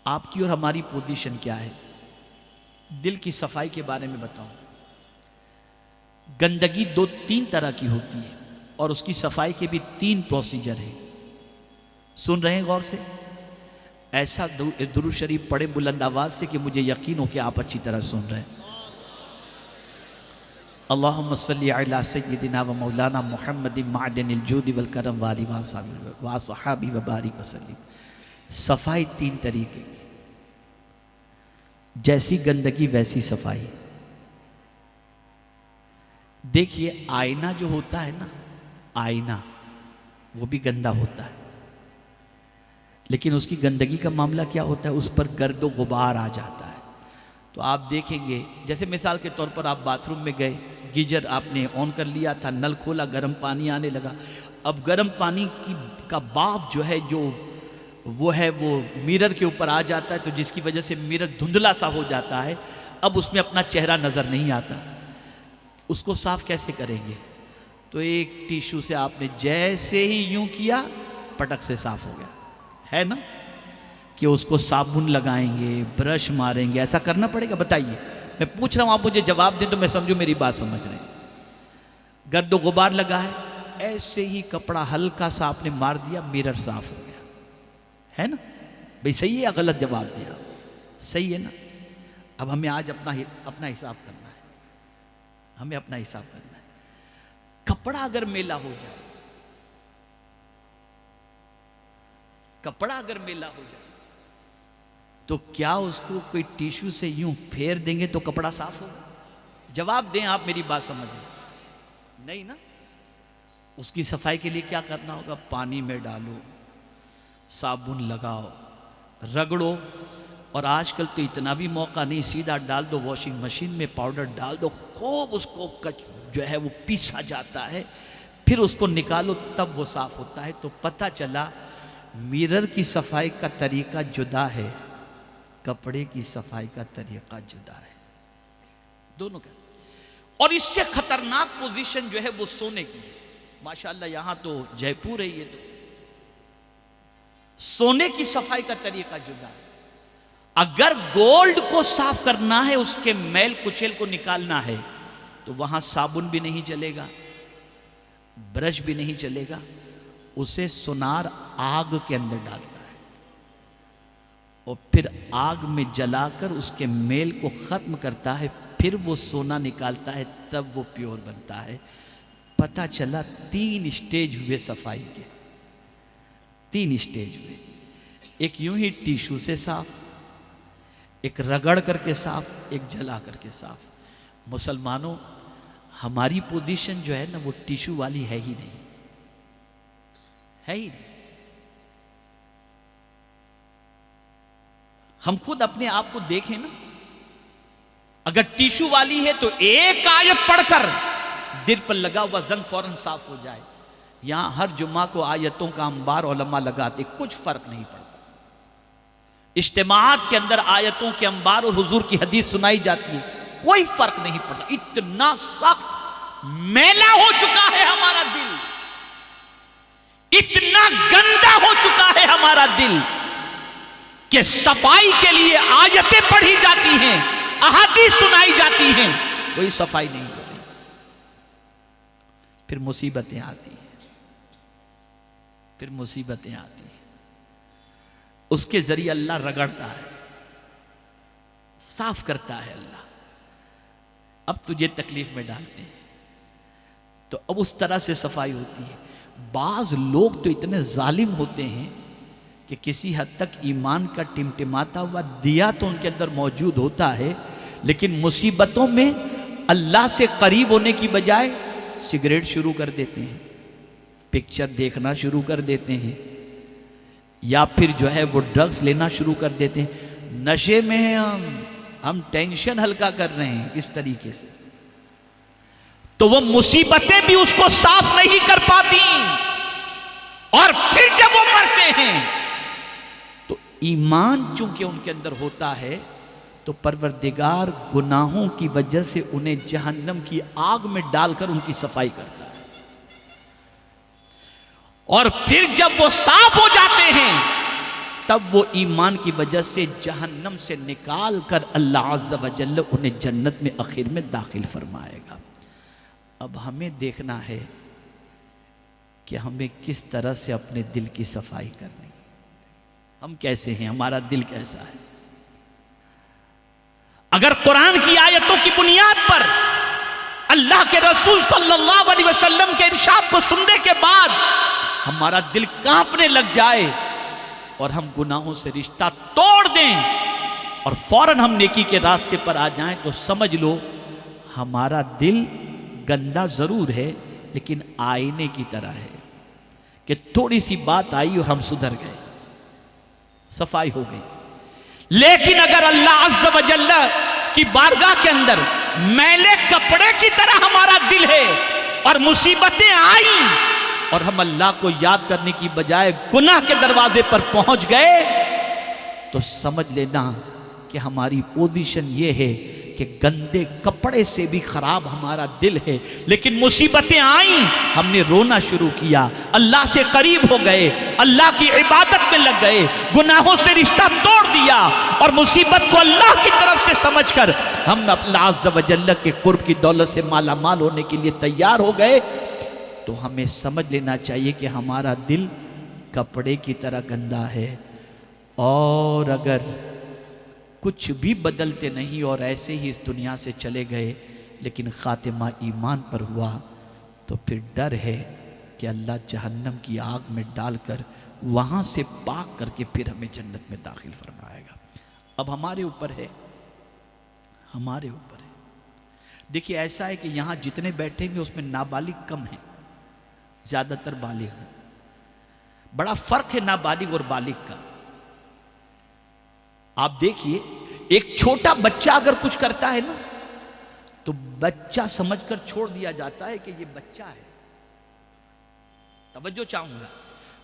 आपकी और हमारी पोजीशन क्या है? दिल की सफाई के बारे में बताऊं। गंदगी दो तीन तरह की होती है और उसकी सफाई के भी तीन प्रोसीजर है। सुन रहे हैं गौर से? ऐसा दुरूद शरीफ पढ़े बुलंद आवाज से कि मुझे यकीन हो कि आप अच्छी तरह सुन रहे हैं। अल्लाहुम्मा सल्ली अला सय्यिदिना व मौलाना मुहम्मदिन मादिनिल जूदि वल करम वाली व सहाबी व बारिक वसल्लम। सफाई तीन तरीके की, जैसी गंदगी वैसी सफाई। देखिए आईना जो होता है ना, आईना वो भी गंदा होता है, लेकिन उसकी गंदगी का मामला क्या होता है, उस पर गर्द गुबार आ जाता है। तो आप देखेंगे, जैसे मिसाल के तौर पर आप बाथरूम में गए, गीजर आपने ऑन कर लिया था, नल खोला, गर्म पानी आने लगा। अब गर्म पानी का भाप जो है, जो वो मिरर के ऊपर आ जाता है, तो जिसकी वजह से मिरर धुंधला सा हो जाता है। अब उसमें अपना चेहरा नज़र नहीं आता। उसको साफ कैसे करेंगे? तो एक टिश्यू से आपने जैसे ही यूं किया, पटक से साफ हो गया, है ना? कि उसको साबुन लगाएंगे, ब्रश मारेंगे, ऐसा करना पड़ेगा? बताइए, मैं पूछ रहा हूं, आप मुझे जवाब दें तो मैं समझूं मेरी बात समझ रहे हैं। गर्द गुबार लगा है, ऐसे ही कपड़ा हल्का सा आपने मार दिया, मिरर साफ हो गया, है ना? भाई सही है या गलत जवाब दिया? सही है ना? अब हमें आज अपना हिसाब करना है, हमें अपना हिसाब करना है। कपड़ा अगर मेला हो जाए, कपड़ा अगर मेला हो जाए, तो क्या उसको कोई टिश्यू से यूं फेर देंगे तो कपड़ा साफ होगा? जवाब दें, आप मेरी बात समझ लें। नहीं ना? उसकी सफाई के लिए क्या करना होगा? पानी में डालो, साबुन लगाओ, रगड़ो, और आजकल तो इतना भी मौका नहीं, सीधा डाल दो वॉशिंग मशीन में, पाउडर डाल दो, खूब उसको जो है वो पीसा जाता है, फिर उसको निकालो, तब वो साफ होता है। तो पता चला मिरर की सफाई का तरीका जुदा है, कपड़े की सफाई का तरीका जुदा है, दोनों का। और इससे खतरनाक पोजीशन जो है वो सोने की है। माशाल्लाह यहां तो जयपुर है, ये तो सोने की सफाई का तरीका जुदा है। अगर गोल्ड को साफ करना है, उसके मैल कुचेल को निकालना है, तो वहां साबुन भी नहीं चलेगा, ब्रश भी नहीं चलेगा, उसे सुनार आग के अंदर डालता है और फिर आग में जलाकर उसके मेल को खत्म करता है, फिर वो सोना निकालता है, तब वो प्योर बनता है। पता चला 3 स्टेज हुए सफाई के, 3 स्टेज हुए। एक यूं ही टिश्यू से साफ, एक रगड़ करके साफ, एक जला करके साफ। मुसलमानों, हमारी पोजीशन जो है ना, वो टिश्यू वाली है ही नहीं, है ही नहीं। हम खुद अपने आप को देखें ना, अगर टिश्यू वाली है तो एक आयत पढ़कर दिल पर लगा हुआ जंग फौरन साफ हो जाए। यहां हर जुम्मा को आयतों का अंबार उलमा लगाते, कुछ फर्क नहीं पड़ता। इज्तिमाअत के अंदर आयतों के अंबार और हुजूर की हदीस सुनाई जाती है, कोई फर्क नहीं पड़ता। इतना सख्त मैला हो चुका है हमारा दिल, इतना गंदा हो चुका है हमारा दिल कि सफाई के लिए आयतें पढ़ी जाती हैं, अहादीस सुनाई जाती हैं, कोई सफाई नहीं हो रही। फिर मुसीबतें आती हैं, फिर मुसीबतें आती हैं। उसके जरिए अल्लाह रगड़ता है, साफ करता है अल्लाह। अब तुझे तकलीफ में डालते हैं, तो अब उस तरह से सफाई होती है। बाज लोग तो इतने जालिम होते हैं कि किसी हद तक ईमान का टिमटिमाता हुआ दिया तो उनके अंदर मौजूद होता है, लेकिन मुसीबतों में अल्लाह से करीब होने की बजाय सिगरेट शुरू कर देते हैं, पिक्चर देखना शुरू कर देते हैं, या फिर जो है वो ड्रग्स लेना शुरू कर देते हैं। नशे में हैं हम टेंशन हल्का कर रहे हैं इस तरीके से, तो वो मुसीबतें भी उसको साफ नहीं कर पाती। और फिर जब वो मरते हैं तो ईमान चूंकि उनके अंदर होता है, तो परवरदिगार गुनाहों की वजह से उन्हें जहन्नम की आग में डालकर उनकी सफाई करता है। और फिर जब वो साफ हो जाते हैं तब वो ईमान की वजह से जहन्नम से निकाल कर अल्लाह अज़्ज़ व जल्ल उन्हें जन्नत में आखिर में दाखिल फरमाएगा। अब हमें देखना है कि हमें किस तरह से अपने दिल की सफाई करनी, हम कैसे हैं, हमारा दिल कैसा है। अगर कुरान की आयतों की बुनियाद पर अल्लाह के रसूल सल्लल्लाहु अलैहि वसल्लम के इरशाद को सुनने के बाद हमारा दिल कांपने लग जाए और हम गुनाहों से रिश्ता तोड़ दें और फौरन हम नेकी के रास्ते पर आ जाएं, तो समझ लो हमारा दिल गंदा जरूर है लेकिन आईने की तरह है कि थोड़ी सी बात आई और हम सुधर गए, सफाई हो गई। लेकिन अगर अल्लाह अज़्ज़ व जल्ल की बारगाह के अंदर मैले कपड़े की तरह हमारा दिल है और मुसीबतें आई और हम अल्लाह को याद करने की बजाय गुनाह के दरवाजे पर पहुंच गए, तो समझ लेना कि हमारी पोजीशन ये है कि गंदे कपड़े से भी खराब हमारा दिल है। लेकिन मुसीबतें आई, हमने रोना शुरू किया, अल्लाह से करीब हो गए, अल्लाह की इबादत में लग गए, गुनाहों से रिश्ता तोड़ दिया और मुसीबत को अल्लाह की तरफ से समझकर हम अल्लाह अज़्ज़ व जल्ल के कुर्ब की दौलत से माला माल होने के लिए तैयार हो गए, तो हमें समझ लेना चाहिए कि हमारा दिल कपड़े की तरह गंदा है। और अगर कुछ भी बदलते नहीं और ऐसे ही इस दुनिया से चले गए लेकिन खातिमा ईमान पर हुआ, तो फिर डर है कि अल्लाह जहन्नम की आग में डालकर वहाँ से पाक करके फिर हमें जन्नत में दाखिल फरमाएगा। अब हमारे ऊपर है, हमारे ऊपर है। देखिए ऐसा है कि यहाँ जितने बैठे हुए उसमें नाबालिग कम हैं, ज़्यादातर बालिग हैं। बड़ा फ़र्क है नाबालिग और बालिग का। आप देखिए एक छोटा बच्चा अगर कुछ करता है ना, तो बच्चा समझकर छोड़ दिया जाता है कि ये बच्चा है। तवज्जो चाहूंगा,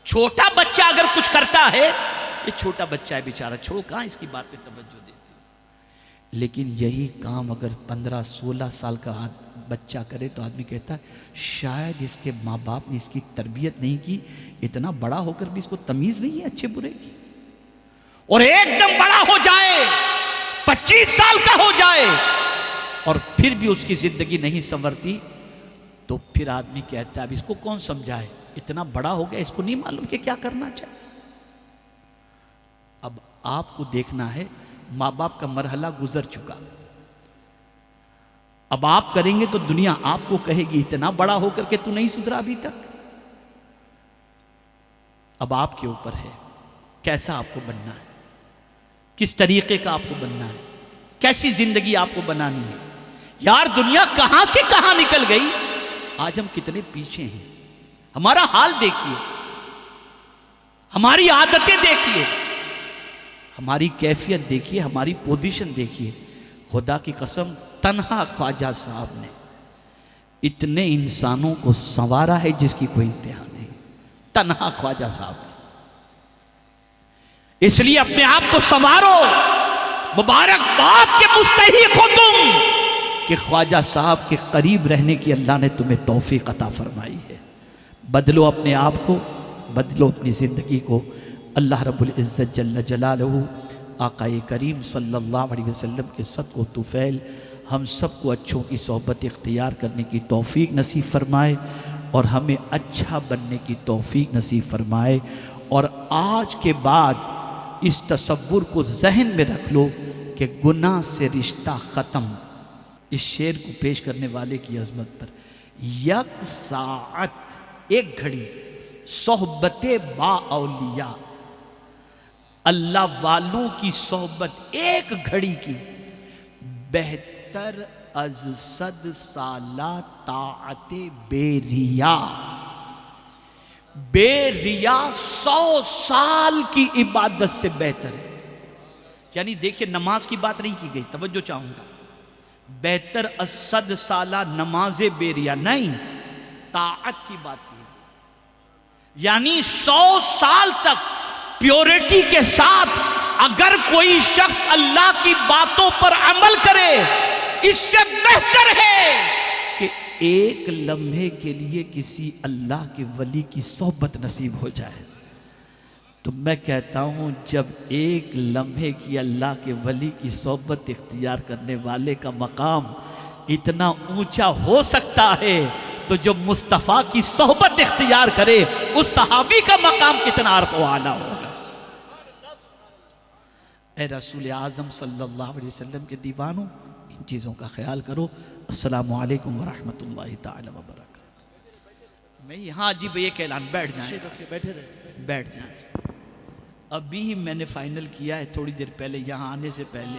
छोटा बच्चा अगर कुछ करता है, ये छोटा बच्चा है बेचारा, छोड़ो, कहां इसकी बात पे तवज्जो देते हो। लेकिन यही काम अगर 15-16 साल का बच्चा करे तो आदमी कहता है शायद इसके माँ बाप ने इसकी तरबियत नहीं की, इतना बड़ा होकर भी इसको तमीज नहीं है अच्छे बुरे की। और एकदम बड़ा हो जाए, 25 साल का हो जाए और फिर भी उसकी जिंदगी नहीं संवरती, तो फिर आदमी कहता है अब इसको कौन समझाए, इतना बड़ा हो गया, इसको नहीं मालूम कि क्या करना चाहिए। अब आपको देखना है, माँ बाप का मरहला गुजर चुका, अब आप करेंगे तो दुनिया आपको कहेगी इतना बड़ा होकर के तू नहीं सुधरा अभी तक। अब आपके ऊपर है कैसा आपको बनना है, किस तरीके का आपको बनना है, कैसी जिंदगी आपको बनानी है। यार दुनिया कहां से कहां निकल गई, आज हम कितने पीछे हैं। हमारा हाल देखिए, हमारी आदतें देखिए, हमारी कैफियत देखिए, हमारी पोजीशन देखिए। खुदा की कसम तन्हा ख्वाजा साहब ने इतने इंसानों को संवारा है जिसकी कोई इंतहा नहीं, तन्हा ख्वाजा साहब ने। इसलिए अपने आप को संवारो, मुबारकबाद के मुस्तहिक हो तुम कि ख्वाजा साहब के करीब रहने की अल्लाह ने तुम्हें तौफीक अता फरमाई है। बदलो अपने आप को, बदलो अपनी ज़िंदगी को। अल्लाह रब्बुल इज़्ज़त जल्ल जलालहू आक़ाए करीम सल्लल्लाहु अलैहि वसल्लम के सदक़ो तुफ़ैल हम सबको अच्छों की सोहबत इख्तियार करने की तौफीक नसीब फरमाए और हमें अच्छा बनने की तौफीक नसीब फरमाए। और आज के बाद इस तसव्वुर को जहन में रख लो कि गुनाह से रिश्ता ख़त्म। इस शेर को पेश करने वाले की अज़मत पर, यक साअत, एक घड़ी, सोहबते बाऔलिया, अल्लाह वालों की सोहबत एक घड़ी की, बेहतर अज सद साला ताअते बेरिया, बेरिया 100 साल की इबादत से बेहतर है। यानी देखिए नमाज की बात नहीं की गई, तवज्जो चाहूंगा, बेहतर असद साला नमाजे बेरिया नहीं, ताअत की बात की गई। यानी 100 साल तक प्योरिटी के साथ अगर कोई शख्स अल्लाह की बातों पर अमल करे, इससे बेहतर है कि एक लम्हे के लिए किसी अल्लाह के वली की सोहबत नसीब हो जाए। तो मैं कहता हूँ जब एक लम्हे की अल्लाह के वली की सोहबत इख्तियार करने वाले का मकाम इतना ऊंचा हो सकता है, तो जो मुस्तफ़ा की सोहबत इख्तियार करे उस सहाबी का मकाम कितना अर्फ व आला होगा। ए रसूल आज़म सल्लल्लाहु अलैहि वसल्लम के दीवानों, इन चीज़ों का ख्याल करो। अस्सलामु अलैकुम व रहमतुल्लाहि तआला व बरकातहू। मैं यहाँ अजीब एक ऐलान, बैठ जाएं, बैठे रहे। बैठ जाएं। अभी मैंने फाइनल किया है थोड़ी देर पहले, यहाँ आने से पहले